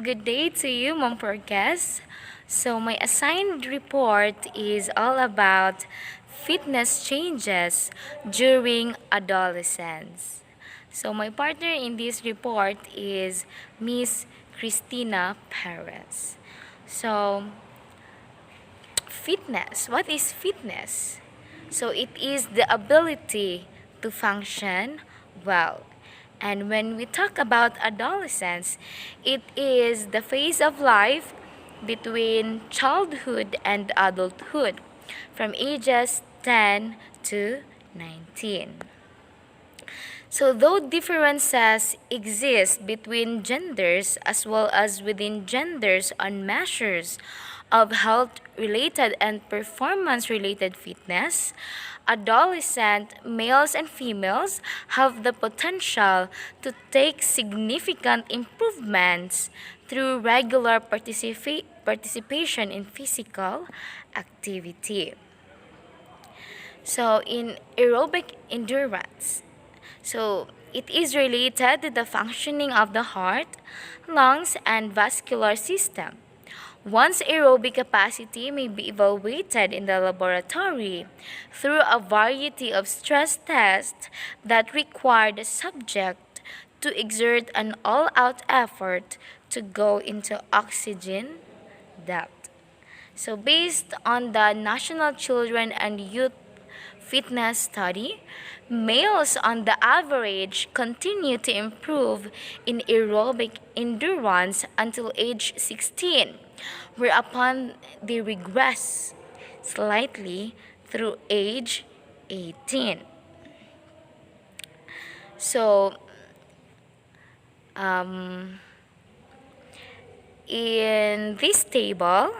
Good day to you, Mom guest. So, my assigned report is all about fitness changes during adolescence. So, my partner in this report is Miss Christina Perez. So, fitness. What is fitness? So, it is the ability to function well. And when we talk about adolescence, it is the phase of life between childhood and adulthood from ages 10 to 19. So, though differences exist between genders as well as within genders on measures of health related and performance related fitness, adolescent males and females have the potential to take significant improvements through regular participation in physical activity. So, in aerobic endurance, so it is related to the functioning of the heart, lungs, and vascular system. One's aerobic capacity may be evaluated in the laboratory through a variety of stress tests that require the subject to exert an all-out effort to go into oxygen depth. So based on the National Children and Youth Fitness Study, males on the average continue to improve in aerobic endurance until age 16, whereupon they regress slightly through age 18. So, in this table,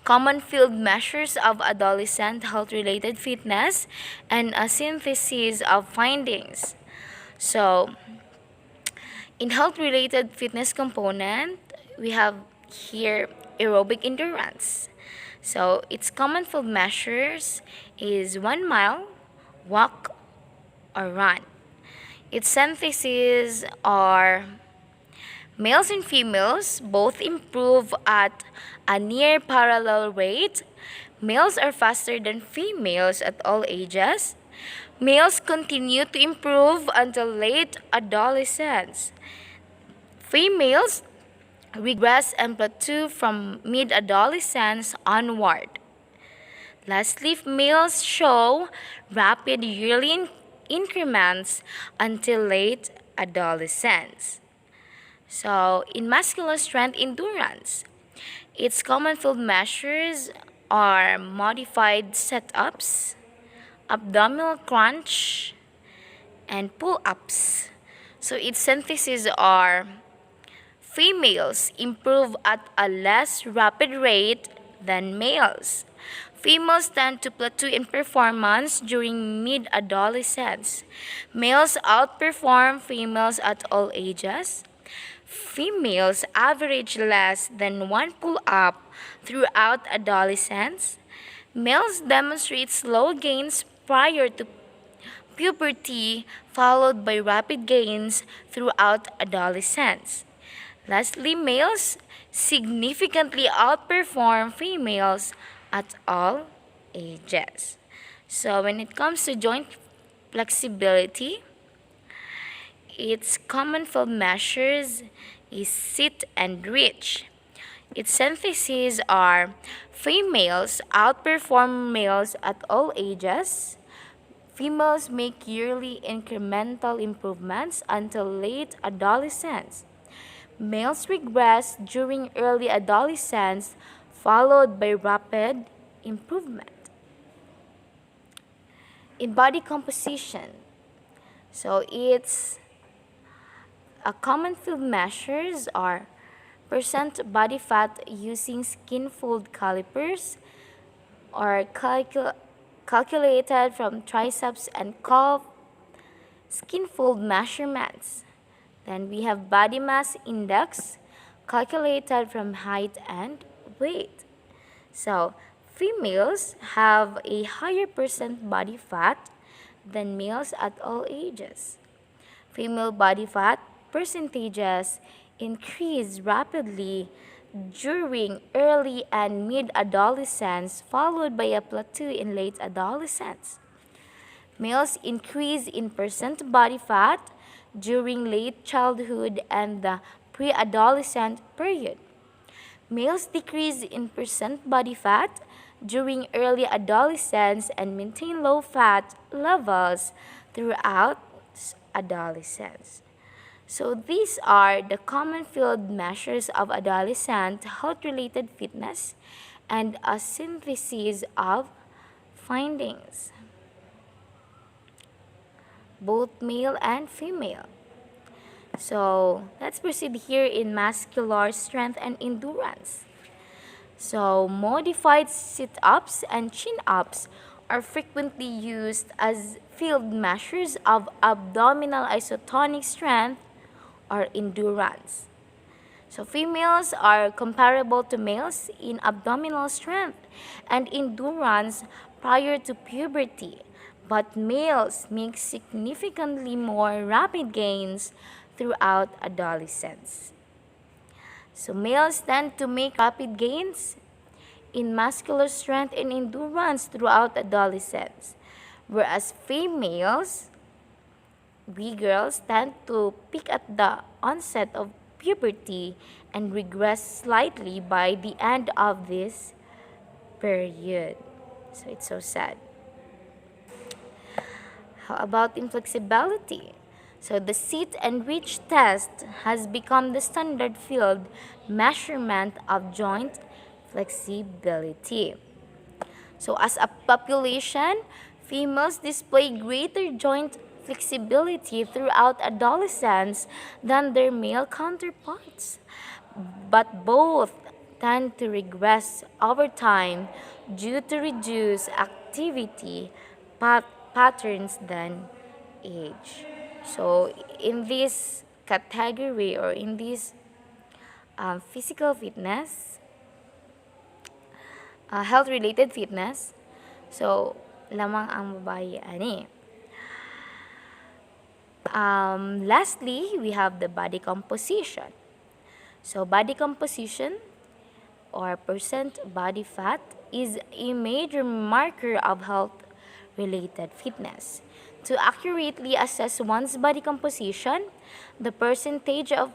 common field measures of adolescent health-related fitness, and a synthesis of findings. So, in health-related fitness component, we have here aerobic endurance. So, its common field measures is 1 mile, walk, or run. Its synthesis are males and females both improve at a near parallel rate. Males are faster than females at all ages. Males continue to improve until late adolescence. Females regress and plateau from mid-adolescence onward. Lastly, males show rapid yearly increments until late adolescence. So, in muscular strength endurance, its common field measures are modified set-ups, abdominal crunch, and pull-ups. So, its synthesis are females improve at a less rapid rate than males. Females tend to plateau in performance during mid-adolescence. Males outperform females at all ages. Females average less than one pull-up throughout adolescence. Males demonstrate slow gains prior to puberty, followed by rapid gains throughout adolescence. Lastly, males significantly outperform females at all ages. So, when it comes to joint flexibility, its common field measures is sit and reach. Its syntheses are females outperform males at all ages. Females make yearly incremental improvements until late adolescence. Males regress during early adolescence, followed by rapid improvement. In body composition, so its common field measures are percent body fat using skin fold calipers or calculated from triceps and calf skin fold measurements. Then we have body mass index calculated from height and weight. So, females have a higher percent body fat than males at all ages. Female body fat percentages increase rapidly during early and mid-adolescence, followed by a plateau in late adolescence. Males increase in percent body fat during late childhood and the pre-adolescent period. Males decrease in percent body fat during early adolescence and maintain low fat levels throughout adolescence. So these are the common field measures of adolescent health-related fitness and a synthesis of findings, both male and female. So let's proceed here in muscular strength and endurance. So modified sit-ups and chin-ups are frequently used as field measures of abdominal isotonic strength or endurance. So females are comparable to males in abdominal strength and endurance prior to puberty, but males make significantly more rapid gains throughout adolescence. So males tend to make rapid gains in muscular strength and endurance throughout adolescence, whereas females, we girls, tend to peak at the onset of puberty and regress slightly by the end of this period. So it's so sad. How about inflexibility? So the sit and reach test has become the standard field measurement of joint flexibility. So as a population, females display greater joint flexibility throughout adolescence than their male counterparts, but both tend to regress over time due to reduced activity patterns than age. So in this category or in this physical fitness, health-related fitness, so lamang ang babae ani. Lastly, we have the body composition. So body composition or percent body fat is a major marker of health-related fitness. To accurately assess one's body composition, the percentage of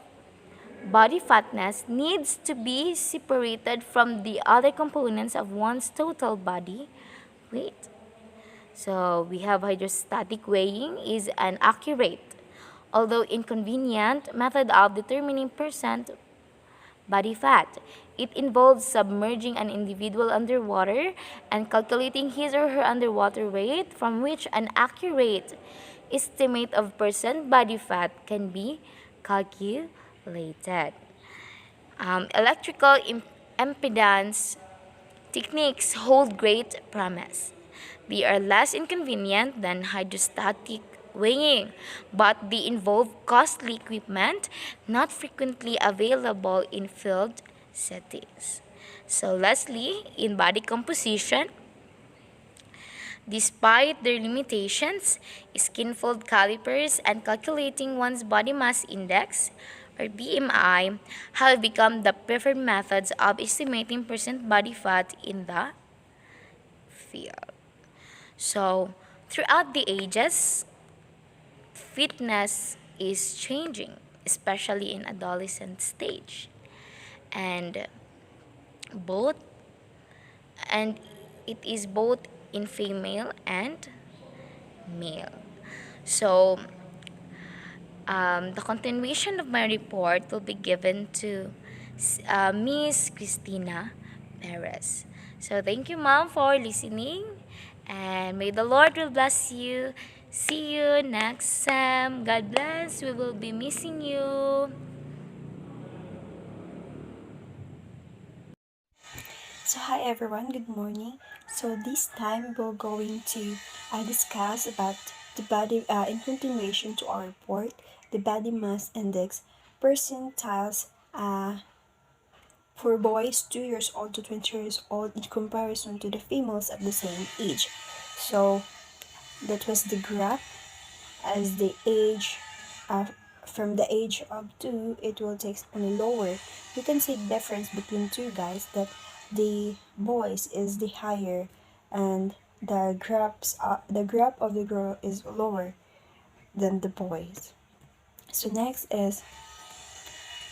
body fatness needs to be separated from the other components of one's total body weight. So we have hydrostatic weighing is an accurate, although inconvenient, method of determining percent body fat. It involves submerging an individual underwater and calculating his or her underwater weight, from which an accurate estimate of percent body fat can be calculated. Electrical impedance techniques hold great promise. They are less inconvenient than hydrostatic weighing, but they involve costly equipment not frequently available in field settings. So lastly, in body composition, despite their limitations, skin fold calipers and calculating one's body mass index or BMI have become the preferred methods of estimating percent body fat in the field. So, throughout the ages, fitness is changing, especially in adolescent stage. And both and it is both in female and male. So, the continuation of my report will be given to Miss Christina Perez. So thank you, Mom, for listening, and may the Lord will bless you. See you next time. God bless. We will be missing you. So hi everyone, good morning. So this time we're going to discuss about the body, in continuation to our report, the body mass index percentiles for boys 2 years old to 20 years old in comparison to the females of the same age. So that was the graph as the age from the age of 2, it will take only lower. You can see the difference between two guys, that the boys is the higher, and the graph of the girl is lower than the boys. So next is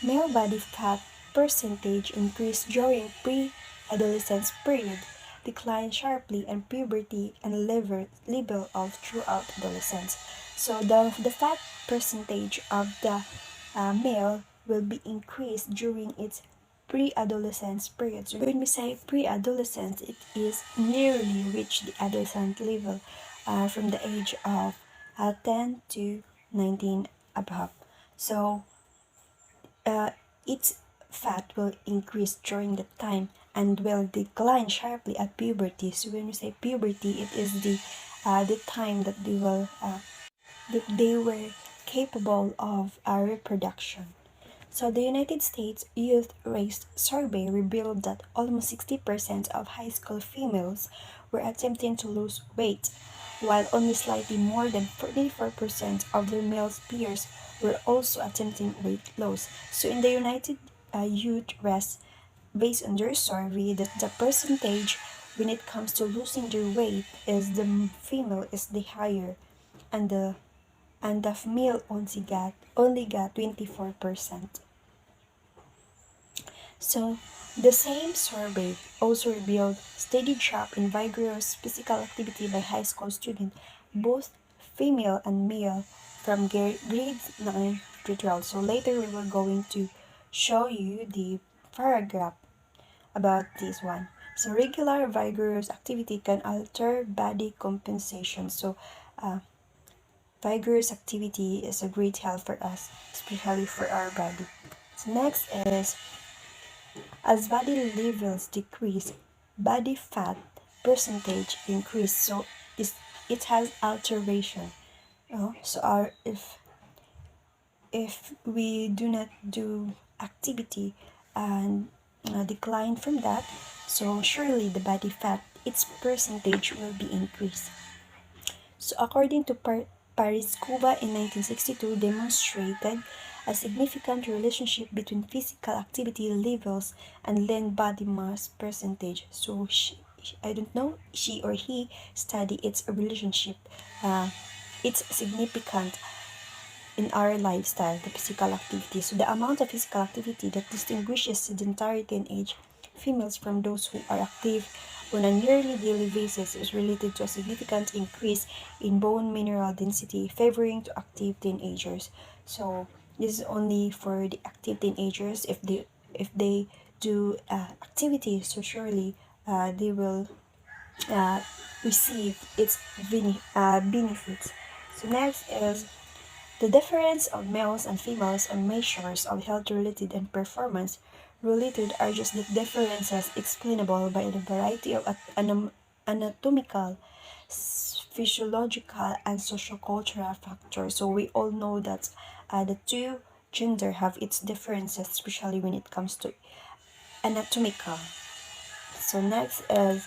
male body fat percentage increase during pre-adolescence period, decline sharply in puberty and level of throughout adolescence. So the fat percentage of the male will be increased during its pre-adolescence period. So when we say pre-adolescence, it is nearly reach the adolescent level from the age of 10 to 19 above. So uh, its fat will increase during the time and will decline sharply at puberty. So when we say puberty, it is the time that they were capable of reproduction. So the United States Youth Race Survey revealed that almost 60% of high school females were attempting to lose weight, while only slightly more than 44% of their male peers were also attempting weight loss. So in the United Youth Race, based on their survey, that the percentage when it comes to losing their weight is the female is the higher, and the male only got 24%. So, the same survey also revealed steady drop in vigorous physical activity by high school students, both female and male, from grades 9 to 12. So later we will going to show you the paragraph about this one. So regular vigorous activity can alter body compensation. So vigorous activity is a great help for us, especially for our body. So next is, as body levels decrease, body fat percentage increase. So it has alteration. So if we do not do activity and decline from that, so surely the body fat its percentage will be increased. So according to Paris Cuba in 1962 demonstrated a significant relationship between physical activity levels and lean body mass percentage. So I don't know, she or he study its relationship. It's significant in our lifestyle, the physical activity. So the amount of physical activity that distinguishes sedentary teenage females from those who are active on a nearly daily basis is related to a significant increase in bone mineral density, favoring to active teenagers. So this is only for the active teenagers. If they do activities, so surely they will uh, receive its benefits. So next is the difference of males and females on measures of health-related and performance-related are just the differences explainable by the variety of anatomical, physiological, and sociocultural factors. So we all know that the two gender have its differences, especially when it comes to anatomical. So next is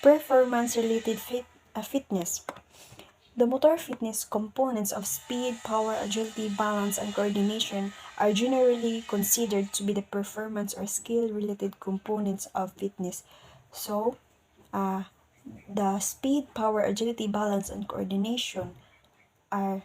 performance-related fitness. The motor fitness components of speed, power, agility, balance, and coordination are generally considered to be the performance or skill-related components of fitness. So, uh, the speed, power, agility, balance, and coordination are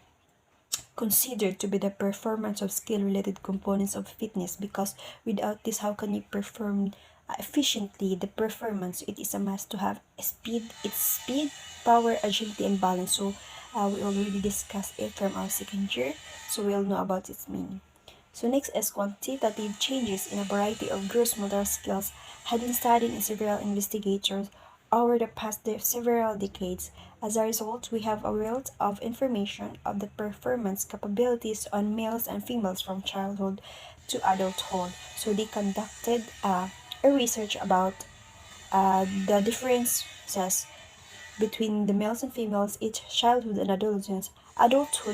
considered to be the performance of skill-related components of fitness, because without this, how can you perform efficiently the performance? It is a must to have speed, power, agility, and balance. So we already discussed it from our second year, so we'll know about its meaning. So next is quantitative changes in a variety of gross motor skills have been studied in several investigators over the past several decades. As a result, we have a wealth of information of the performance capabilities on males and females from childhood to adulthood. So they conducted a research about the differences between the males and females, each childhood and adulthood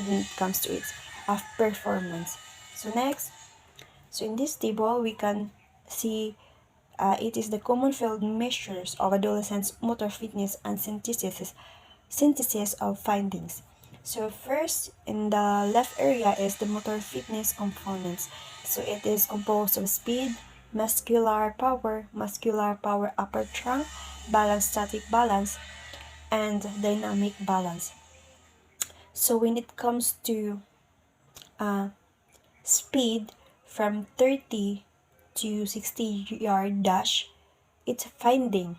when it comes to its performance. So next, so in this table we can see it is the common field measures of adolescents' motor fitness and synthesis of findings. So first, in the left area is the motor fitness components. So it is composed of speed, muscular power upper trunk, balance, static balance, and dynamic balance. So when it comes to uh, speed from 30 to 60-yard dash, it's finding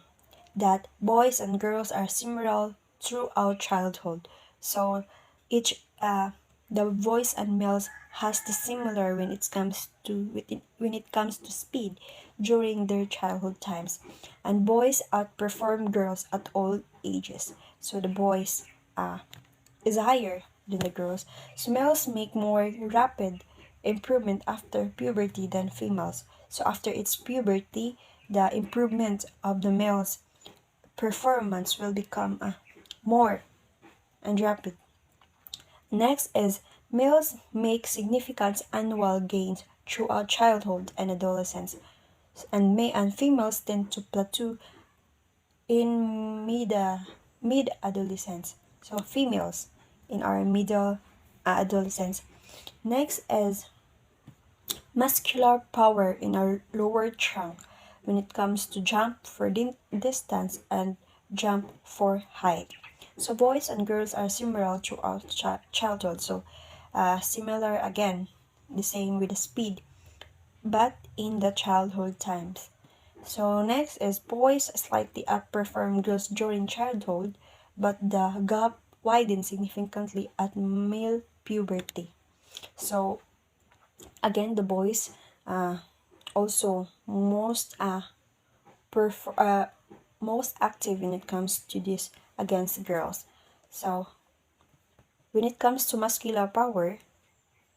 that boys and girls are similar throughout childhood. So each the boys and males has the similar when it comes to speed during their childhood times, and boys outperform girls at all ages. So the boys is higher than the girls. So males make more rapid improvement after puberty than females. So after its puberty, the improvement of the males performance will become more and rapid. Next is males make significant annual gains throughout childhood and adolescence, and females tend to plateau in mid adolescence. So females in our middle adolescence. Next is muscular power in our lower trunk when it comes to jump for distance and jump for height. So boys and girls are similar throughout childhood. So similar again, the same with the speed, but in the childhood times. So next is boys slightly outperform girls during childhood, but the gap widens significantly at male puberty. So again, the boys also perf- uh, most active when it comes to this against girls. So when it comes to muscular power,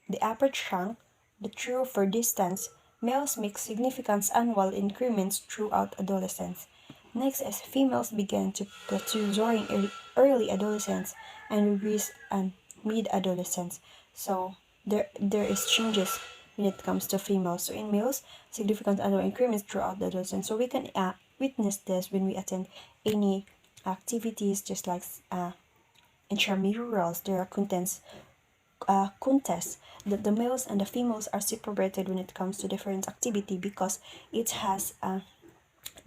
the upper trunk, the true for distance, males make significant annual increments throughout adolescence. Next, as females begin to plateau during early adolescence and regress and mid-adolescence. So there is changes when it comes to females. So in males, significant annual increments throughout the adolescence. So we can witness this when we attend any activities, just like intramurals. There are contests that the males and the females are separated when it comes to different activity because it has a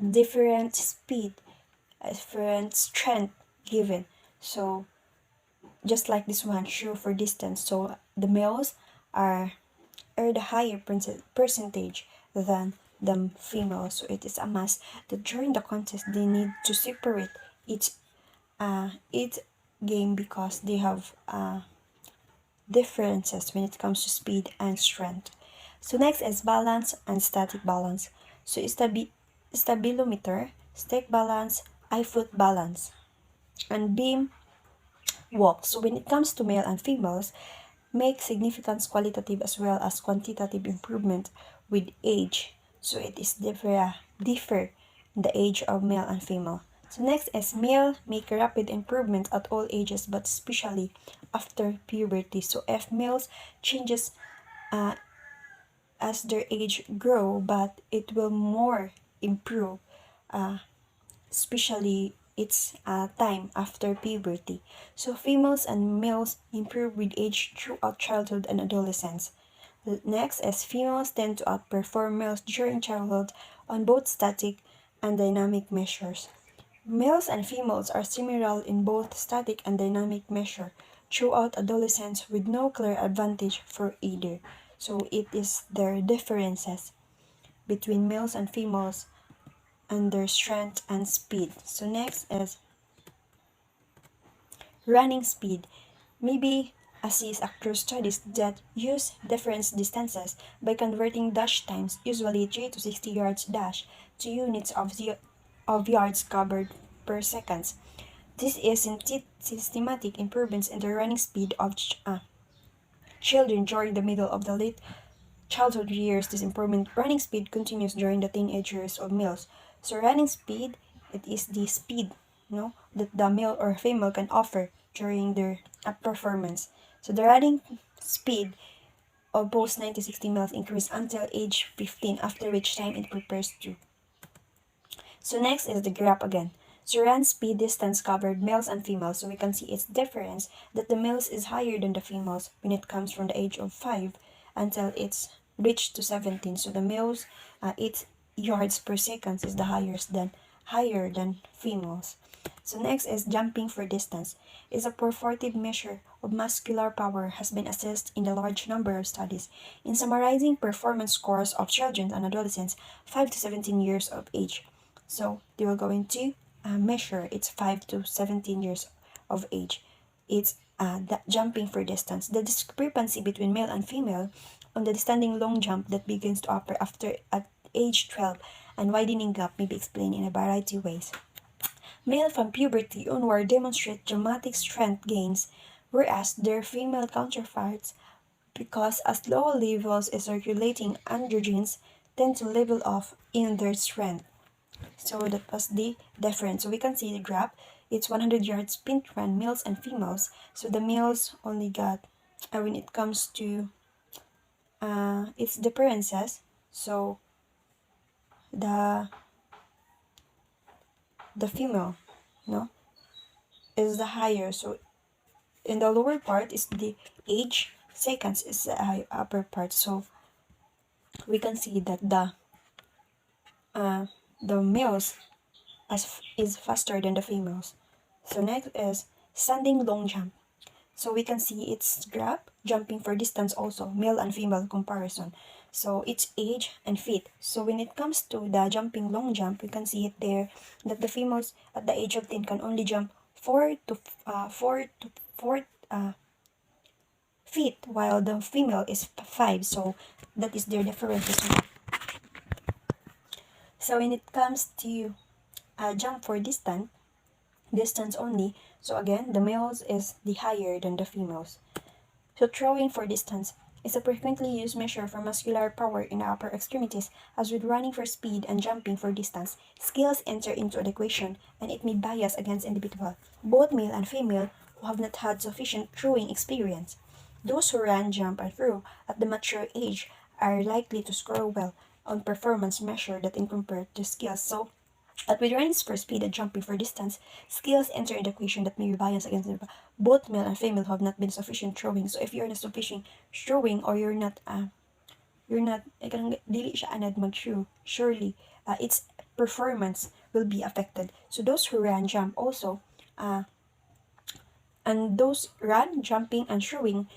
different speed, a different strength given. So just like this one, show for distance. So the males are the higher percentage than the females. So it is a must that during the contest they need to separate each game because they have differences when it comes to speed and strength. So next is balance and static balance. So stabilometer, stick balance, eye foot balance, and beam walk. So when it comes to male and females, make significant qualitative as well as quantitative improvement with age. So it is differ in the age of male and female. So next is male make rapid improvement at all ages but especially after puberty. So if males changes uh, as their age grow, but it will more improve, especially its time after puberty. So females and males improve with age throughout childhood and adolescence. Next, as females tend to outperform males during childhood on both static and dynamic measures. Males and females are similar in both static and dynamic measure throughout adolescence with no clear advantage for either. So it is their differences between males and females and their strength and speed. So next is running speed. Maybe assist across studies that use different distances by converting dash times, usually 3 to 60 yards dash, to units of yards covered per second. This is systematic improvements in the running speed of children during the middle of the late childhood years. This improvement running speed continues during the teenage years of males. So running speed, it is the speed, that the male or female can offer during their performance. So the running speed of both 90-60 males increase until age 15, after which time it prepares to. So next is the graph again. So run, speed, distance covered, males and females. So we can see its difference that the males is higher than the females when it comes from the age of 5 until it's reached to 17. So the males, 8 yards per second is the highest than higher than females. So next is jumping for distance. Is a performative measure of muscular power has been assessed in a large number of studies. In summarizing performance scores of children and adolescents 5 to 17 years of age. So they will going to measure it's 5 to 17 years of age. It's that jumping for distance. The discrepancy between male and female on the standing long jump that begins to occur after at age 12 and widening gap may be explained in a variety of ways. Male from puberty onward demonstrate dramatic strength gains, whereas their female counterparts, because as low levels of circulating androgens, tend to level off in their strength. So that was the difference. So we can see the graph. It's 100 yards sprint run, males and females. So the males only got, when it comes to its differences. So the female, no, is the higher. So in the lower part is the age, seconds is the upper part. So we can see that the males is faster than the females. So next is standing long jump. So we can see its graph jumping for distance also, male and female comparison. So its age and feet. So when it comes to the jumping long jump, we can see it there that the females at the age of 10 can only jump 4 feet, while the female is 5. So that is their differences. So when it comes to jump for distance only, so again, the males is the higher than the females. So throwing for distance is a frequently used measure for muscular power in the upper extremities. As with running for speed and jumping for distance, skills enter into the equation and it may bias against individual, both male and female, who have not had sufficient throwing experience. Those who run, jump, and throw at the mature age are likely to score well on performance measure that incorporate the skills. So at with running for speed and jumping for distance, skills enter in the equation that may be biased against them. Both male and female have not been sufficient throwing. So if you're not sufficient throwing or you're not dili siya anad mag-throw, surely its performance will be affected. So those who run, jump also, and those run, jumping, and throwing,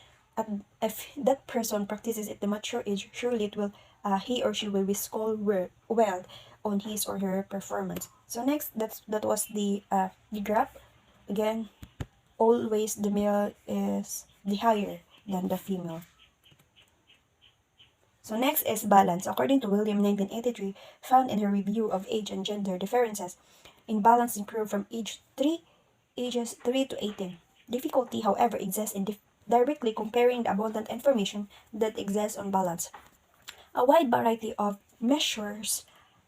if that person practices at the mature age, surely it will he or she will be score well on his or her performance. So next, that was the graph. Again, always the male is the higher than the female. So next is balance. According to William 1983, found in her review of age and gender differences, in balance improved from ages 3 to 18. Difficulty, however, exists in directly comparing the abundant information that exists on balance. A wide variety of measures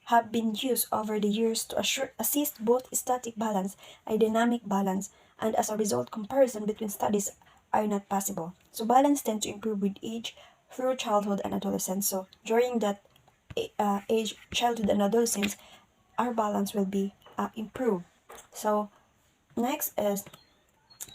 have been used over the years to assist both static balance and dynamic balance, and as a result, comparison between studies are not possible. So balance tends to improve with age through childhood and adolescence. So during that age, childhood and adolescence, our balance will be improved. So next is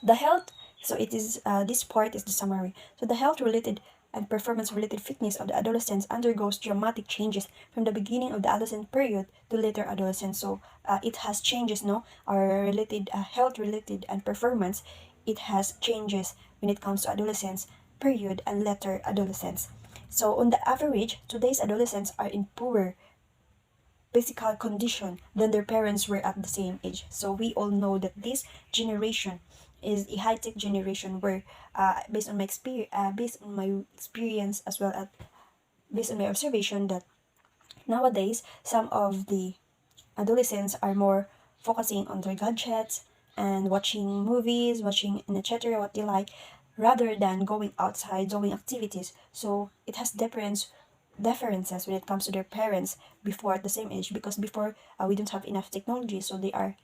the health. So it is this part is the summary. So the health related and performance related fitness of the adolescents undergoes dramatic changes from the beginning of the adolescent period to later adolescence. So it has changes, no? Our related health related and performance, it has changes when it comes to adolescence period and later adolescence. So on the average, today's adolescents are in poorer physical condition than their parents were at the same age. So we all know that this generation is a high-tech generation where based on my experience as well as based on my observation that nowadays some of the adolescents are more focusing on their gadgets and watching movies, watching and etc. what they like, rather than going outside doing activities. So it has differences when it comes to their parents before at the same age, because before we don't have enough technology, so they are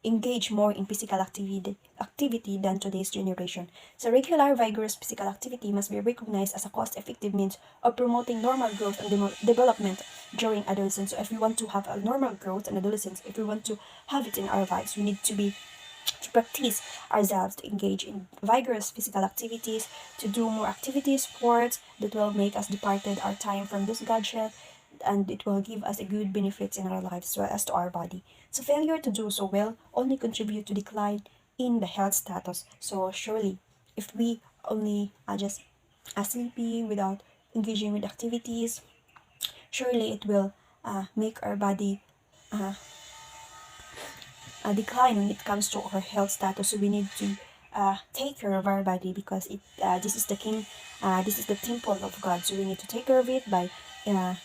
engage more in physical activity than today's generation. So regular, vigorous physical activity must be recognized as a cost-effective means of promoting normal growth and development during adolescence. So if we want to have a normal growth in adolescence, if we want to have it in our lives, we need to practice ourselves to engage in vigorous physical activities, to do more activities, sports that will make us departed our time from this gadget, and it will give us a good benefits in our lives as well as to our body. So failure to do so well only contribute to decline in the health status. So surely, if we only are just sleepy without engaging with activities, surely it will make our body decline when it comes to our health status. So we need to take care of our body because this is the king, this is the temple of God. So we need to take care of it uh,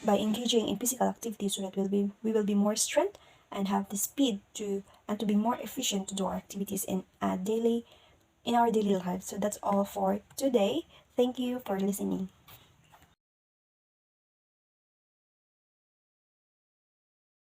by engaging in physical activity so that we will be more strength and have the speed to be more efficient to do our activities in our daily life. So that's all for today. Thank you for listening.